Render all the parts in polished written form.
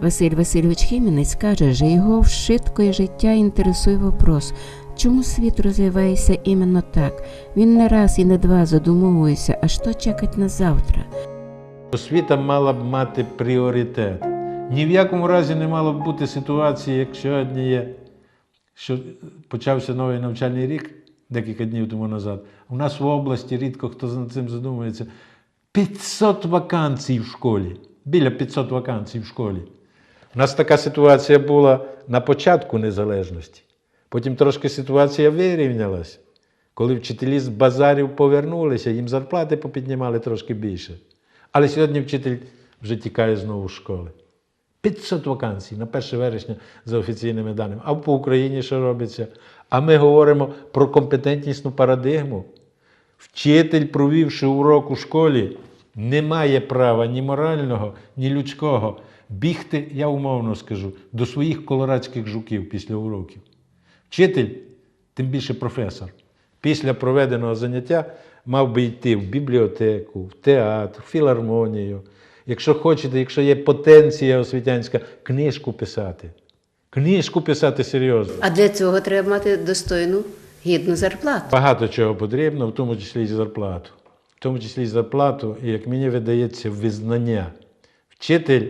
Василь Васильович Хімінець каже, що його в швидкое життя інтересує вопрос, чому світ розвивається іменно так. Він не раз і не два задумовується, а що чекать на завтра. Освіта мала б мати пріоритет. Ні в якому разі не мало б бути ситуації, як сьогодні є, що почався новий навчальний рік, декілька днів тому назад. У нас в області, рідко хто над цим задумується, 500 вакансій в школі. Біля 500 вакансій в школі. У нас така ситуація була на початку незалежності. Потім трошки ситуація вирівнялась. Коли вчителі з базарів повернулися, їм зарплати попіднімали трошки більше. Але сьогодні вчитель вже тікає знову з школи. 500 вакансій на 1 вересня за офіційними даними. А по Україні що робиться? А ми говоримо про компетентнісну парадигму. Вчитель, провівши урок у школі, не має права ні морального, ні людського бігти, я умовно скажу, до своїх колорадських жуків після уроків. Вчитель, тим більше професор, після проведеного заняття мав би йти в бібліотеку, в театр, в філармонію. Якщо хочете, якщо є потенція освітянська, книжку писати. Книжку писати серйозно. А для цього треба мати достойну, гідну зарплату. Багато чого потрібно, в тому числі і зарплату. В тому числі і зарплату, і, як мені видається, визнання. Вчитель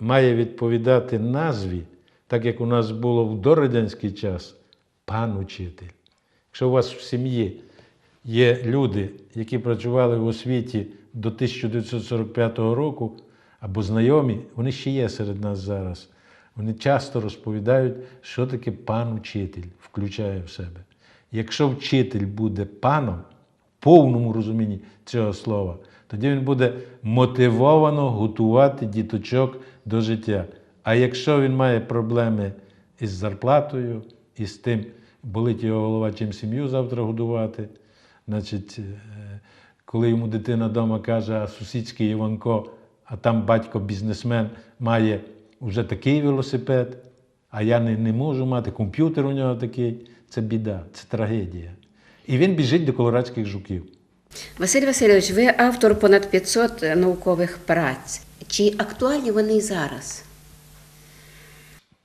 має відповідати назві, так як у нас було в дорадянський час, пан учитель. Якщо у вас в сім'ї є люди, які працювали в освіті до 1945 року, або знайомі, вони ще є серед нас зараз. Вони часто розповідають, що таке пан учитель включає в себе. Якщо вчитель буде паном, в повному розумінні цього слова, тоді він буде мотивовано готувати діточок до життя. А якщо він має проблеми із зарплатою, із тим, болить його голова, чим сім'ю завтра годувати, значить, коли йому дитина вдома каже, а сусідський Іванко, а там батько бізнесмен має вже такий велосипед, а я не можу мати, комп'ютер у нього такий, це біда, це трагедія. І він біжить до колорадських жуків. Василь Васильович, ви автор понад 500 наукових праць. Чи актуальні вони і зараз?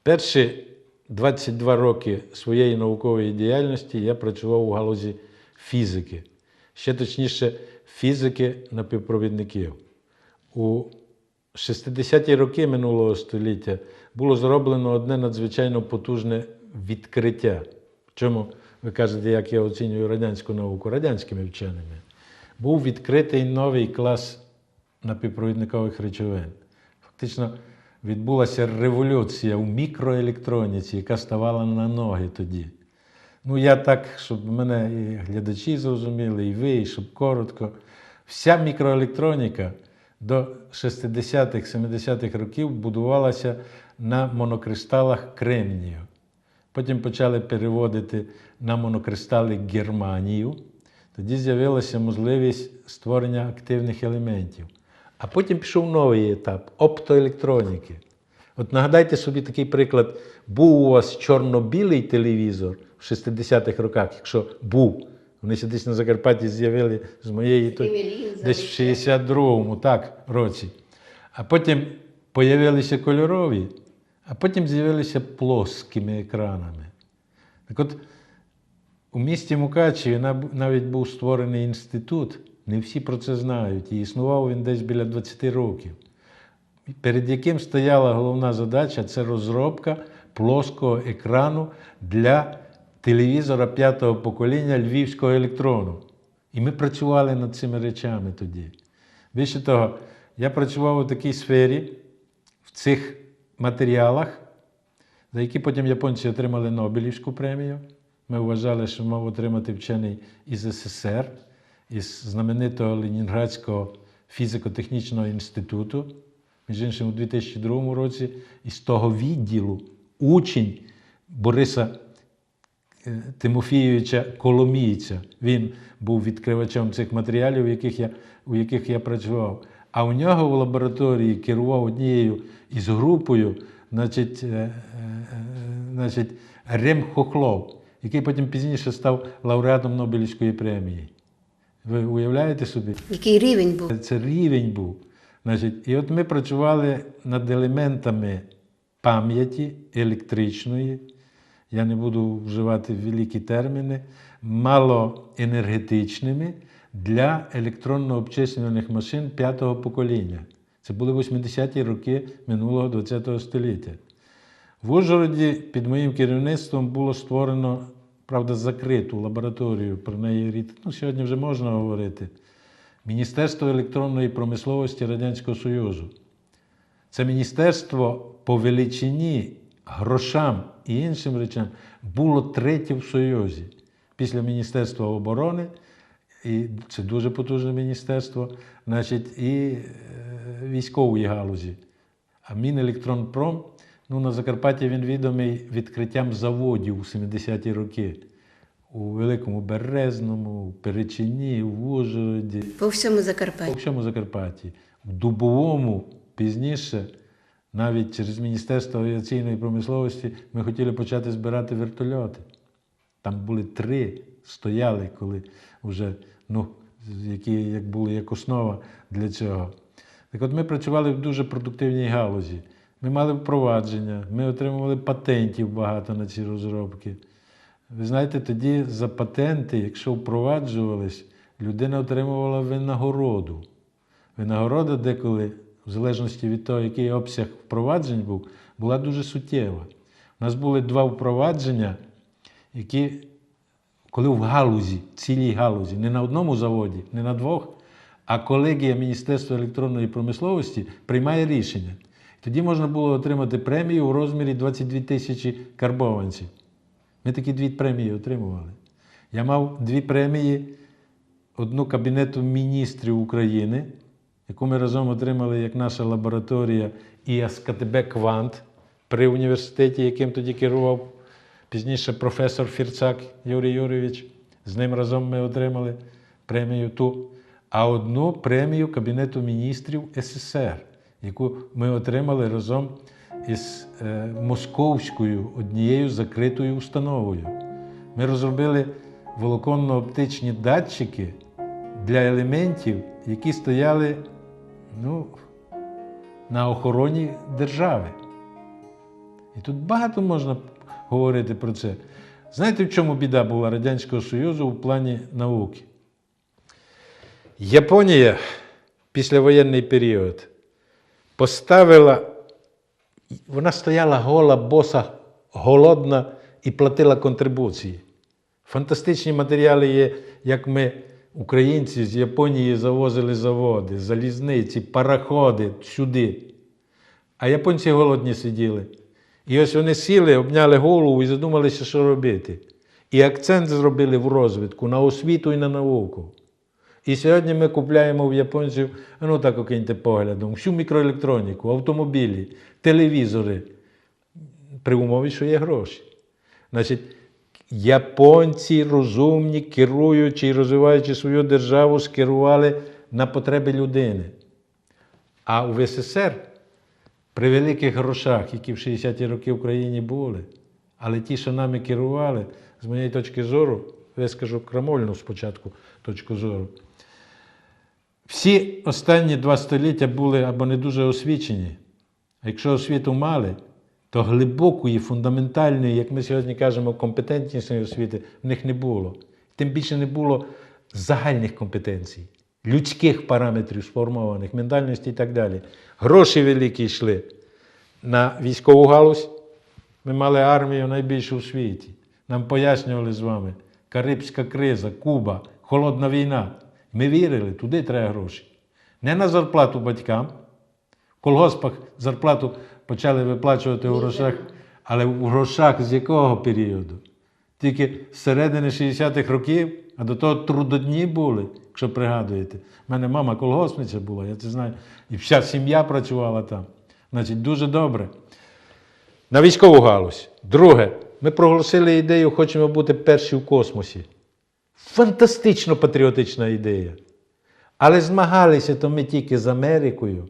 Перші 22 роки своєї наукової діяльності я працював у галузі фізики. Ще точніше, фізики напівпровідників. У 60-ті роки минулого століття було зроблено одне надзвичайно потужне відкриття. Чому, ви кажете, як я оцінюю радянську науку? Радянськими вченими. Був відкритий новий клас напівпровідникових речовин. Фактично відбулася революція у мікроелектроніці, яка ставала на ноги тоді. Ну, я так, щоб мене і глядачі зрозуміли, і ви, і щоб коротко. Вся мікроелектроніка до 60-х, 70-х років будувалася на монокристалах кремнію. Потім почали переводити на монокристали германію. Тоді з'явилася можливість створення активних елементів. А потім пішов новий етап – оптоелектроніки. От нагадайте собі такий приклад. Був у вас чорно-білий телевізор в 60-х роках, якщо був. Вони ще десь на Закарпатті з'явили з моєї, десь в 62-му році. А потім з'явилися кольорові, а потім з'явилися плоскими екранами. Так от, у місті Мукачеві навіть був створений інститут, не всі про це знають, і існував він десь біля 20 років, перед яким стояла головна задача – це розробка плоского екрану для телевізора 5-го покоління львівського електрону. І ми працювали над цими речами тоді. Більше того, я працював у такій сфері, в цих матеріалах, за які потім японці отримали Нобелівську премію. Ми вважали, що мав отримати вчений із СССР, із знаменитого Ленінградського фізико-технічного інституту. Між іншим, у 2002 році із того відділу учень Бориса Тимофійовича Коломійця. Він був відкривачем цих матеріалів, у яких я працював. А у нього в лабораторії керував однією із групою, Рем Хохлов, який потім пізніше став лауреатом Нобелівської премії. Ви уявляєте собі? Який рівень був? Це рівень був. І от ми працювали над елементами пам'яті електричної, я не буду вживати великі терміни, малоенергетичними для електронно-обчислювальних машин 5-го покоління. Це були 80-ті роки минулого ХХ століття. В Ужгороді під моїм керівництвом було створено, правда, закриту лабораторію, про неї сьогодні вже можна говорити, Міністерство електронної промисловості Радянського Союзу. Це міністерство по величині, грошам і іншим речам було третє в Союзі. Після Міністерства оборони, і це дуже потужне міністерство, значить, і військової галузі. А Мінелектронпром, на Закарпатті він відомий відкриттям заводів у 70-ті роки. У Великому Березному, у Перечині, в Ужгороді. По всьому Закарпаттю. По всьому Закарпатті. В Дубовому пізніше, навіть через Міністерство авіаційної промисловості, ми хотіли почати збирати вертольоти. Там були 3, стояли, коли вже, які були як основа для цього. Так от ми працювали в дуже продуктивній галузі. Ми мали впровадження, ми отримували патентів багато на ці розробки. Ви знаєте, тоді за патенти, якщо впроваджувались, людина отримувала винагороду. Винагорода деколи, в залежності від того, який обсяг впроваджень був, була дуже суттєва. У нас були 2 впровадження, які, коли в галузі, цілій галузі, не на одному заводі, не на 2, а колегія Міністерства електронної промисловості приймає рішення. Тоді можна було отримати премію у розмірі 22 тисячі карбованців. Ми такі 2 премії отримували. Я мав 2 премії, одну Кабінету міністрів України, яку ми разом отримали як наша лабораторія ІАС-КТБ «Квант» при університеті, яким тоді керував пізніше професор Фірцак Юрій Юрійович. З ним разом ми отримали премію ту. А одну премію Кабінету міністрів СССР, яку ми отримали разом із московською однією закритою установою. Ми розробили волоконно-оптичні датчики для елементів, які стояли на охороні держави. І тут багато можна говорити про це. Знаєте, в чому біда була Радянського Союзу в плані науки? Японія післявоєнний період вона стояла гола, боса, голодна і платила контрибуції. Фантастичні матеріали є, як ми, українці, з Японії завозили заводи, залізниці, пароходи сюди. А японці голодні сиділи. І ось вони сіли, обняли голову і задумалися, що робити. І акцент зробили в розвитку, на освіту і на науку. І сьогодні ми купляємо в японців, так окиньте поглядом, всю мікроелектроніку, автомобілі, телевізори, при умові, що є гроші. Значить, японці розумні, керуючи і розвиваючи свою державу, скерували на потреби людини. А в СССР при великих грошах, які в 60-ті роки в країні були, але ті, що нами керували, з моєї точки зору, я скажу крамольну спочатку точку зору, всі останні 2 століття були або не дуже освічені. А якщо освіту мали, то глибокої, фундаментальної, як ми сьогодні кажемо, компетентнісної освіти в них не було. Тим більше не було загальних компетенцій, людських параметрів сформованих, ментальності і так далі. Гроші великі йшли на військову галузь. Ми мали армію найбільшу в світі. Нам пояснювали з вами Карибська криза, Куба, холодна війна. Ми вірили, туди треба гроші. Не на зарплату батькам. В колгоспах зарплату почали виплачувати у грошах, але в грошах з якого періоду? Тільки з середини 60-х років, а до того трудодні були, якщо пригадуєте. У мене мама колгоспниця була, я це знаю, і вся сім'я працювала там. Значить, дуже добре. На військову галузь. Друге, ми проголосили ідею, хочемо бути перші в космосі. Фантастично патріотична ідея. Але змагалися то ми тільки з Америкою.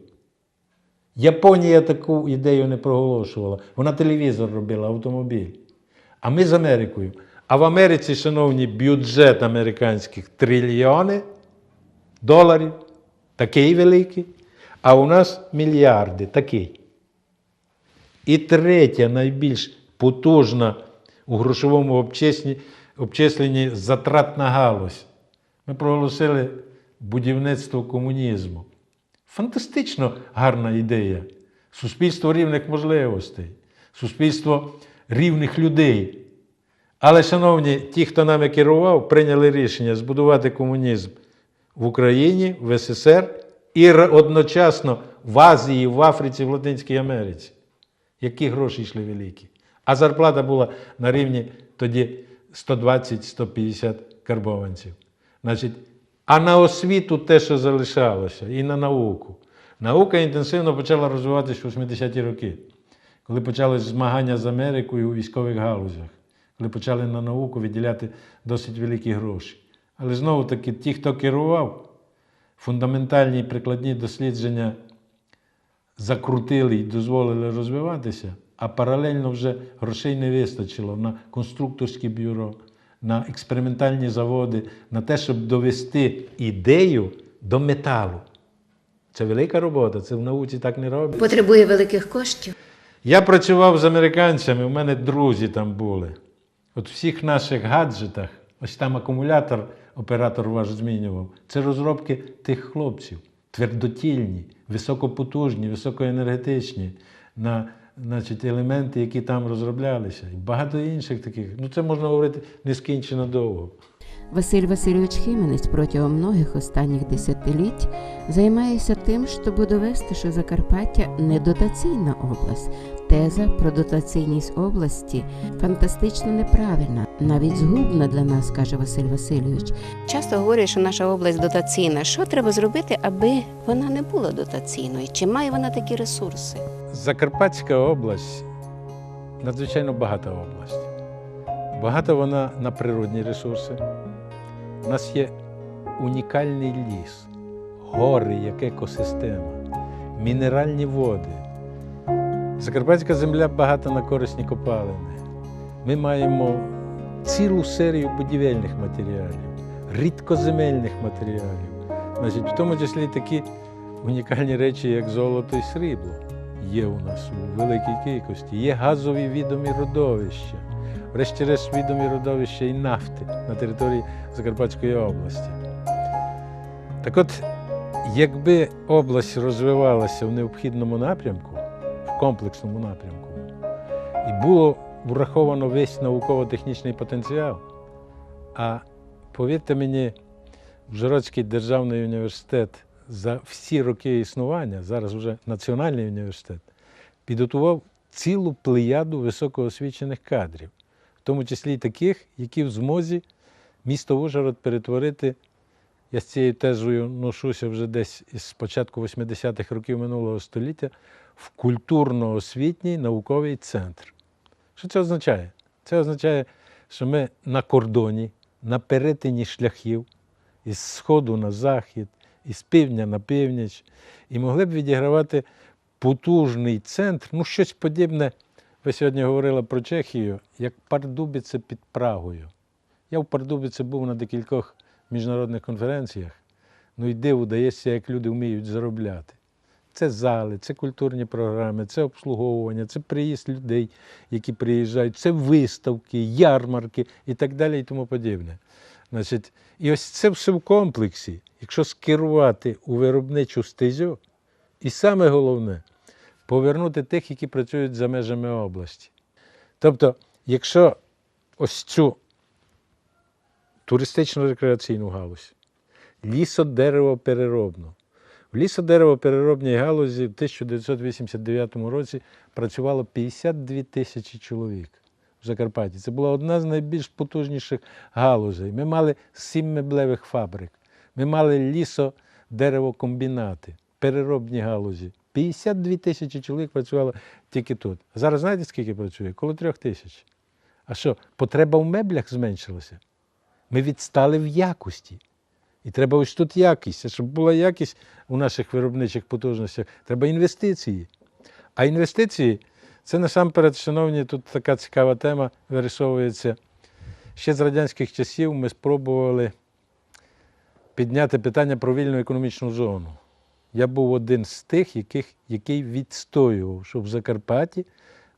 Японія таку ідею не проголошувала. Вона телевізор робила, автомобіль. А ми з Америкою. А в Америці, шановні, бюджет американських $трильйони, такий великий, а у нас мільярди, такий. І третя, найбільш потужна у грошовому обчисленні затратна галузь. Ми проголосили будівництво комунізму. Фантастично гарна ідея. Суспільство рівних можливостей, суспільство рівних людей. Але, шановні, ті, хто нами керував, прийняли рішення збудувати комунізм в Україні, в СССР і одночасно в Азії, в Африці, в Латинській Америці. Які гроші йшли великі. А зарплата була на рівні тоді 120-150 карбованців. Значить, а на освіту те, що залишалося, і на науку. Наука інтенсивно почала розвиватися в 80-ті роки, коли почали змагання з Америкою у військових галузях, коли почали на науку виділяти досить великі гроші. Але знову-таки ті, хто керував, фундаментальні і прикладні дослідження закрутили і дозволили розвиватися, а паралельно вже грошей не вистачило на конструкторське бюро, на експериментальні заводи, на те, щоб довести ідею до металу. Це велика робота, це в науці так не роблять. Потребує великих коштів. Я працював з американцями, у мене друзі там були. От в всіх наших гаджетах, ось там акумулятор оператор ваш змінював, це розробки тих хлопців. Твердотільні, високопотужні, високоенергетичні, на елементи, які там розроблялися. І багато інших таких. Ну це можна говорити нескінчено довго. Василь Васильович Хименець протягом многих останніх десятиліть займається тим, щоб довести, що Закарпаття – не дотаційна область. Теза про дотаційність області фантастично неправильна, навіть згубна для нас, каже Василь Васильович. Часто говорять, що наша область дотаційна. Що треба зробити, аби вона не була дотаційною? Чи має вона такі ресурси? Закарпатська область надзвичайно багата область. Багата вона на природні ресурси. У нас є унікальний ліс, гори як екосистема, мінеральні води. Закарпатська земля багата на корисні копалини. Ми маємо цілу серію будівельних матеріалів, рідкоземельних матеріалів. Значить, в тому числі такі унікальні речі, як золото і срібло, є у нас у великій кількості. Є газові відомі родовища. Врешті-решт відомі родовища і нафти на території Закарпатської області. Так от, якби область розвивалася в необхідному напрямку, в комплексному напрямку, і було враховано весь науково-технічний потенціал, а повірте мені, Ужгородський державний університет за всі роки існування, зараз вже Національний університет, підготував цілу плеяду високоосвічених кадрів, в тому числі й таких, які в змозі місто Ужгород перетворити, я з цією тезою ношуся вже десь з початку 80-х років минулого століття, в культурно-освітній науковий центр. Що це означає? Це означає, що ми на кордоні, на перетині шляхів, із сходу на захід, із півдня на північ, і могли б відігравати потужний центр, ну щось подібне, ви сьогодні говорили про Чехію, як Пардубіце під Прагою. Я в Пардубіці був на декількох міжнародних конференціях, ну і диву дається, як люди вміють заробляти. Це зали, це культурні програми, це обслуговування, це приїзд людей, які приїжджають, це виставки, ярмарки і так далі і тому подібне. Значить, і ось це все в комплексі, якщо скерувати у виробничу стезю, і саме головне – повернути тих, які працюють за межами області. Тобто, якщо ось цю туристично-рекреаційну галузь, лісо-дерево-переробну, в лісо-дерево-переробній галузі в 1989 році працювало 52 тисячі чоловік в Закарпатті. Це була одна з найбільш потужніших галузей. Ми мали 7 меблевих фабрик, ми мали лісо-деревокомбінати, переробні галузі. 52 тисячі чоловік працювало тільки тут. А зараз знаєте, скільки працює? Коло 3 тисяч. А що, потреба в меблях зменшилася? Ми відстали в якості. І треба ось тут якість. А щоб була якість у наших виробничих потужностях, треба інвестиції. А інвестиції – це насамперед, шановні, тут така цікава тема вирисовується. Ще з радянських часів ми спробували підняти питання про вільну економічну зону. Я був один з тих, який відстоював, щоб в Закарпатті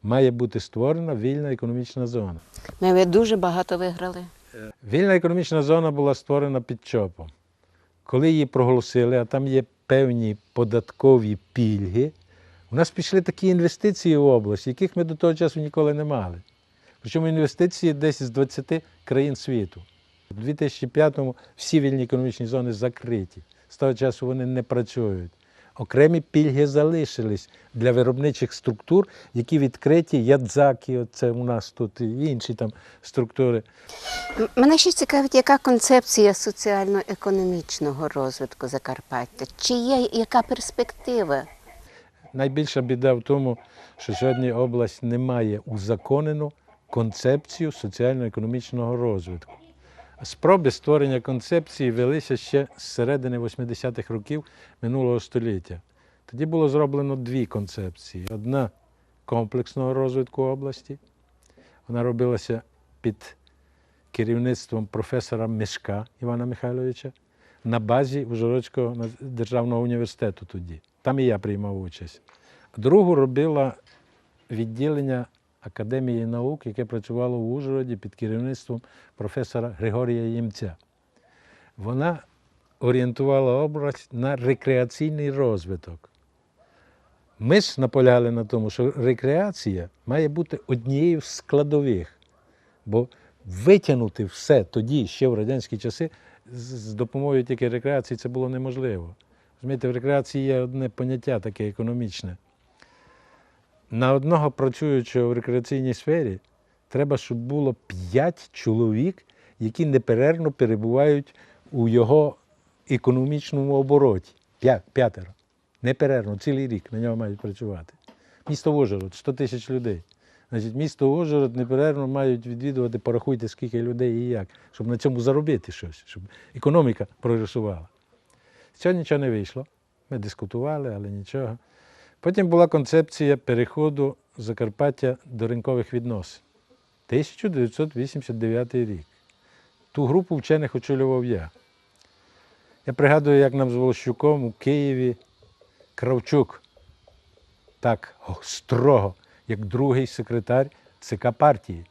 має бути створена вільна економічна зона. Ви дуже багато виграли. Вільна економічна зона була створена під ЧОПом. Коли її проголосили, а там є певні податкові пільги, у нас пішли такі інвестиції в область, яких ми до того часу ніколи не мали. Причому інвестиції десь з 20 країн світу. У 2005-му всі вільні економічні зони закриті. З того часу вони не працюють. Окремі пільги залишились для виробничих структур, які відкриті, Ядзакі, це у нас тут, і інші там структури. Мене ще цікавить, яка концепція соціально-економічного розвитку Закарпаття? Чи є яка перспектива? Найбільша біда в тому, що сьогодні область не має узаконену концепцію соціально-економічного розвитку. Спроби створення концепції велися ще з середини 80-х років минулого століття. Тоді було зроблено дві концепції. Одна комплексного розвитку області. Вона робилася під керівництвом професора Мишка Івана Михайловича на базі Ужгородського державного університету тоді. Там і я приймав участь. Другу робила відділення Академії наук, яке працювало в Ужгороді під керівництвом професора Григорія Ємця. Вона орієнтувала область на рекреаційний розвиток. Ми ж наполягали на тому, що рекреація має бути однією з складових, бо витягнути все тоді, ще в радянські часи, з допомогою тільки рекреації це було неможливо. Розумієте, в рекреації є одне поняття таке економічне. На одного працюючого в рекреаційній сфері треба, щоб було 5 чоловік, які неперервно перебувають у його економічному обороті. 5. Неперервно, цілий рік на нього мають працювати. Місто Ужгород, 100 тисяч людей. Значить, місто Ужгород неперервно мають відвідувати, порахуйте, скільки людей і як, щоб на цьому заробити щось, щоб економіка прогресувала. З цього нічого не вийшло. Ми дискутували, але нічого. Потім була концепція переходу Закарпаття до ринкових відносин. 1989 рік. Ту групу вчених очолював я. Я пригадую, як нам з Волощуком у Києві Кравчук так строго, як другий секретар ЦК партії.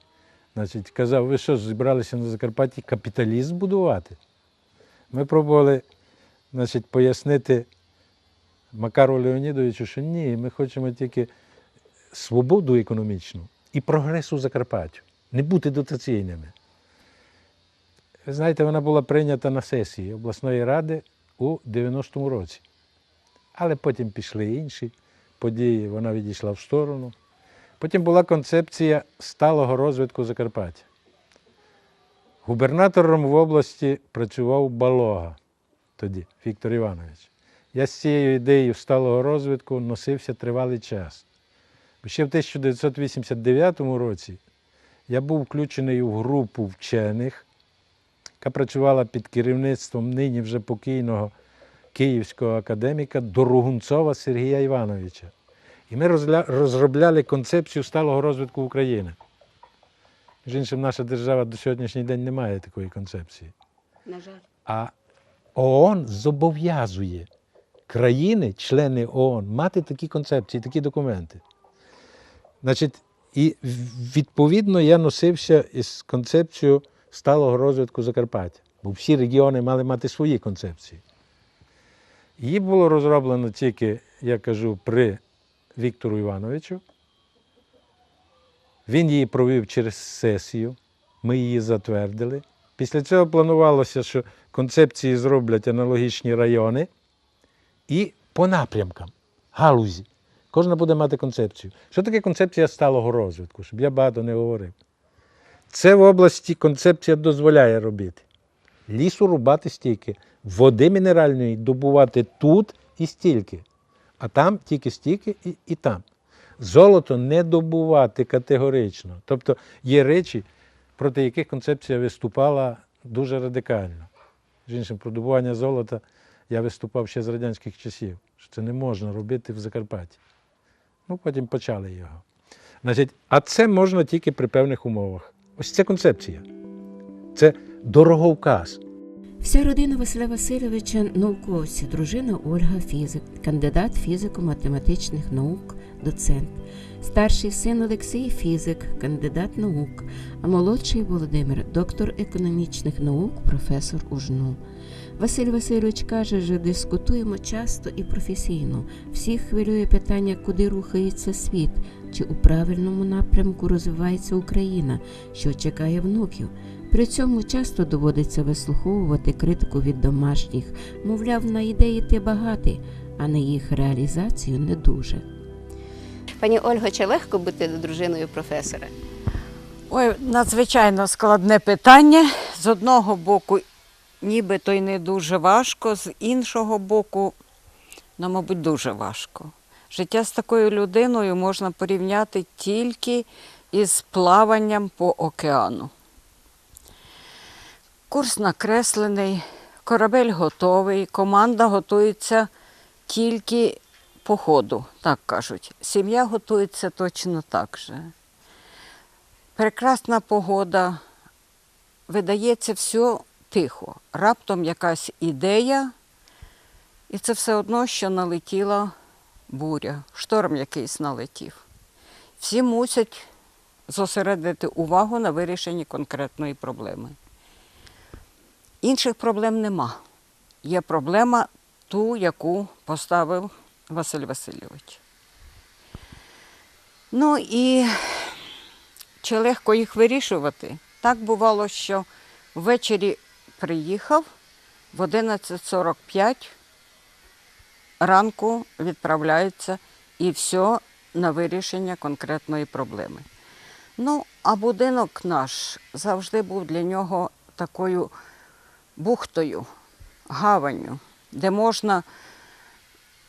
Значить, казав, ви що, зібралися на Закарпатті капіталізм будувати? Ми пробували, значить, пояснити Макару Леонідовичу, що ні, ми хочемо тільки свободу економічну і прогресу Закарпаттю, не бути дотаційними. Ви знаєте, вона була прийнята на сесії обласної ради у 90-му році. Але потім пішли інші події, вона відійшла в сторону. Потім була концепція сталого розвитку Закарпаття. Губернатором в області працював Балога тоді, Віктор Іванович. Я з цією ідеєю сталого розвитку носився тривалий час. Бо ще в 1989 році я був включений у групу вчених, яка працювала під керівництвом нині вже покійного київського академіка Дорогунцова Сергія Івановича. І ми розробляли концепцію сталого розвитку України. Між іншим, наша держава до сьогоднішній день не має такої концепції. На жаль. А ООН зобов'язує країни, члени ООН, мати такі концепції, такі документи. Значить, і відповідно я носився із концепцією сталого розвитку Закарпаття, бо всі регіони мали мати свої концепції. Її було розроблено тільки, я кажу, при Віктору Івановичу. Він її провів через сесію, ми її затвердили. Після цього планувалося, що концепції зроблять аналогічні райони і по напрямкам, галузі. Кожна буде мати концепцію. Що таке концепція сталого розвитку? Щоб я багато не говорив. Це в області концепція дозволяє робити. Лісу рубати стільки, води мінеральної добувати тут і стільки, а там тільки стільки і там. Золото не добувати категорично. Тобто є речі, проти яких концепція виступала дуже радикально. З іншим, про добування золота я виступав ще з радянських часів, що це не можна робити в Закарпатті. Ну, потім почали його. Значить, а це можна тільки при певних умовах. Ось це концепція. Це дороговказ. В Вся родина Василя Васильовича – науковці, дружина Ольга – фізик, кандидат фізико-математичних наук, доцент. Старший син Олексій – фізик, кандидат наук, а молодший Володимир – доктор економічних наук, професор УЖНУ. Василь Васильович каже, що дискутуємо часто і професійно. Всіх хвилює питання, куди рухається світ, чи у правильному напрямку розвивається Україна, що чекає внуків. При цьому часто доводиться вислуховувати критику від домашніх, мовляв, на ідеї ти багатий, а на їх реалізацію не дуже. Пані Ольго, чи легко бути дружиною професора? Ой, надзвичайно складне питання. З одного боку, нібито й не дуже важко, з іншого боку, мабуть, дуже важко. Життя з такою людиною можна порівняти тільки із плаванням по океану. Курс накреслений, корабель готовий, команда готується тільки по ходу, так кажуть. Сім'я готується точно так же. Прекрасна погода, видається все тихо. Раптом якась ідея, і це все одно, що налетіла буря, шторм якийсь налетів. Всі мусять зосередити увагу на вирішенні конкретної проблеми. Інших проблем нема. Є проблема ту, яку поставив Василь Васильович. Ну і чи легко їх вирішувати? Так бувало, що ввечері приїхав, в 11:45 ранку відправляється і все на вирішення конкретної проблеми. Ну, а будинок наш завжди був для нього такою бухтою, гаванню, де можна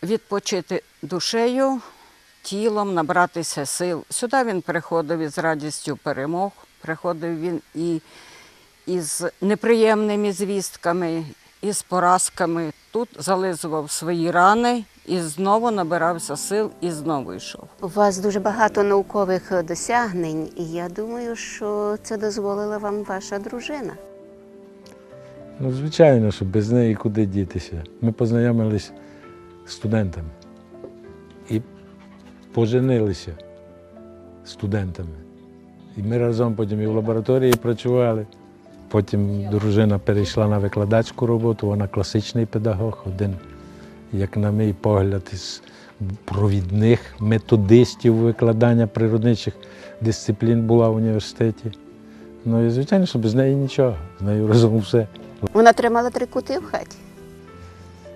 відпочити душею, тілом, набратися сил. Сюди він приходив із радістю перемог, приходив він і із неприємними звістками, і з поразками. Тут зализував свої рани і знову набирався сил і знову йшов. У вас дуже багато наукових досягнень, і я думаю, що це дозволила вам ваша дружина. Ну, звичайно, що без неї куди дітися. Ми познайомились студентами і поженилися студентами. І ми разом потім і в лабораторії працювали. Потім дружина перейшла на викладацьку роботу, вона класичний педагог, один, як на мій погляд, із провідних методистів викладання природничих дисциплін була в університеті. Ну і звичайно, що без неї нічого, з нею разом все. Вона тримала 3 кути в хаті.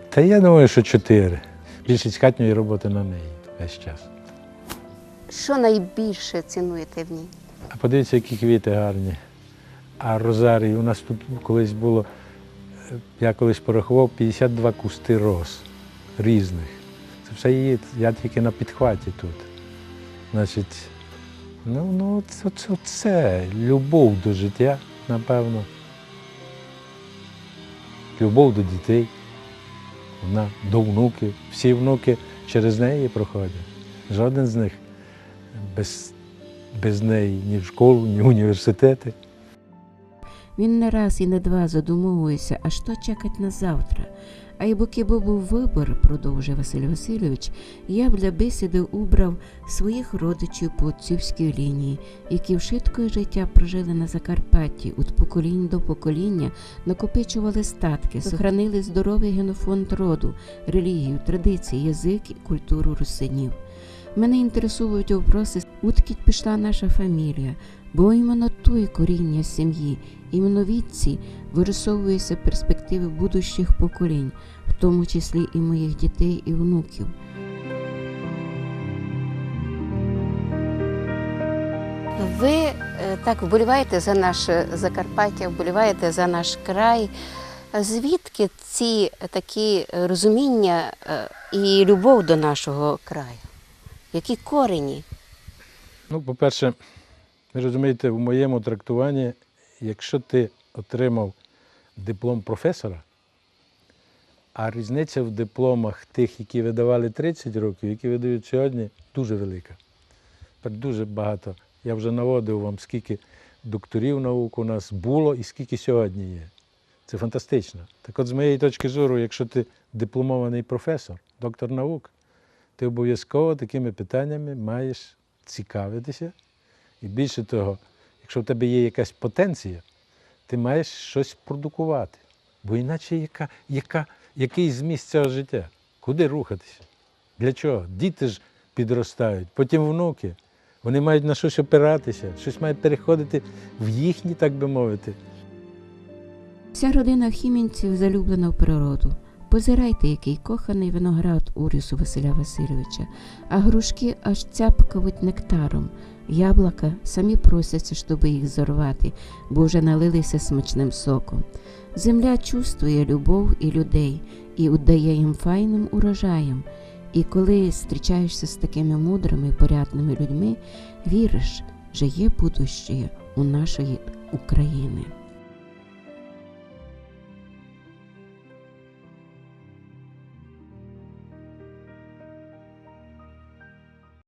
Та я думаю, що 4. Більшість хатньої роботи на неї весь час. Що найбільше цінуєте в ній? А подивіться, які квіти гарні. А розарій, у нас тут колись було, я колись порахував, 52 кусти роз різних. Це все її, я тільки на підхваті тут. Значить, це любов до життя, напевно. Любов до дітей, вона до внуків. Всі внуки через неї проходять. Жоден з них без неї ні в школу, ні в університети. Він не раз і не два задумовується, а що чекать на завтра. А й поки був вибір, продовжує Василь Васильович, я б для бесіди убрав своїх родичів по отцівській лінії, які в швидкої життя прожили на Закарпатті, від поколінь до покоління накопичували статки, сохранили здоровий генофонд роду, релігію, традиції, язик і культуру русинів. Мене інтересують вопроси, звідки пішла наша фамілія, бо іменно той коріння сім'ї, іменно відці вирисовуються перспективи будущих поколінь, в тому числі і моїх дітей і внуків. Ви так вболіваєте за наше Закарпаття, вболіваєте за наш край. Звідки ці такі розуміння і любов до нашого краю? Які корені? Ну, по-перше, ви розумієте, в моєму трактуванні, якщо ти отримав диплом професора, а різниця в дипломах тих, які видавали 30 років, які видають сьогодні, дуже велика. Дуже багато. Я вже наводив вам, скільки докторів наук у нас було і скільки сьогодні є. Це фантастично. Так от, з моєї точки зору, якщо ти дипломований професор, доктор наук, ти обов'язково такими питаннями маєш цікавитися. І більше того, якщо в тебе є якась потенція, ти маєш щось продукувати. Бо іначе який зміст цього життя? Куди рухатися? Для чого? Діти ж підростають, потім внуки. Вони мають на щось опиратися, щось має переходити в їхні, так би мовити. Вся родина Хімінців залюблена в природу. Позирайте, який коханий виноград урісу Василя Васильовича, а грушки аж цяпкають нектаром. Яблука самі просяться, щоб їх зорвати, бо вже налилися смачним соком. Земля чувствує любов і людей і віддає їм файним урожаєм. І коли зустрічаєшся з такими мудрими, порядними людьми, віриш, що є будущее у нашої України.